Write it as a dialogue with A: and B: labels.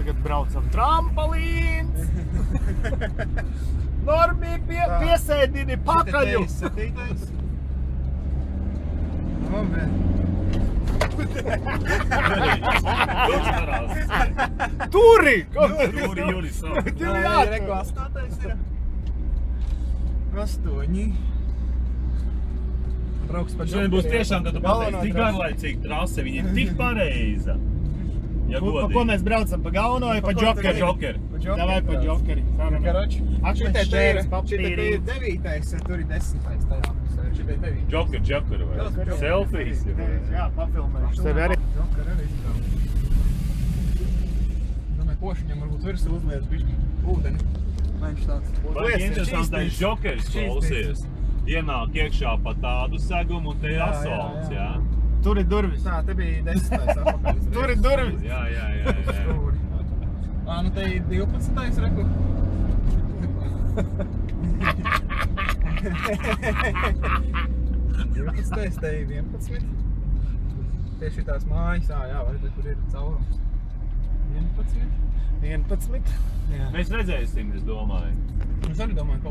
A: tagad braucam trampolins. Normī piesēdini pakaļu. Turi!
B: Turi, Juris.
C: Reku 8 ir. 8. Brauks pa
B: Šodien būs tiešām, kad tu pateici, tik garlaicīga trase, viņa ir tik pareiza. Ja
A: Pa ko mēs braucam? Pa galveno vai pa džokeri?
B: Džokeri.
A: Davai pa džokeri.
C: Karoči.
A: Atšķitais
C: Šitais
A: papīri.
C: ir 9. Tur ir 10. tajā. Šitai 9.
B: Džokeri vai? Selfijas.
A: Jā, pafilmēšu. Tevi arī.
C: Džokeri arī izbrauc. Domāju, pošiņam varbūt virsū uzliec bišķi ūdeni. Vai viņš tāds?
B: Vai interesantais džokeris klausies? Ienāk iekšā pa tādu segumu un te ir asfalts, jā?
A: Tur ir durvis.
C: Tā, te bija 10. apakaļ.
A: Tur ir durvis.
B: Jā.
C: Stūri. Nu te ir 12. reku. Te ir 11. Tieši tās mājas, jā, vai te tur ir caurums. 11.
A: Jā.
B: Mēs redzēsim, es domāju.
C: Es arī domāju,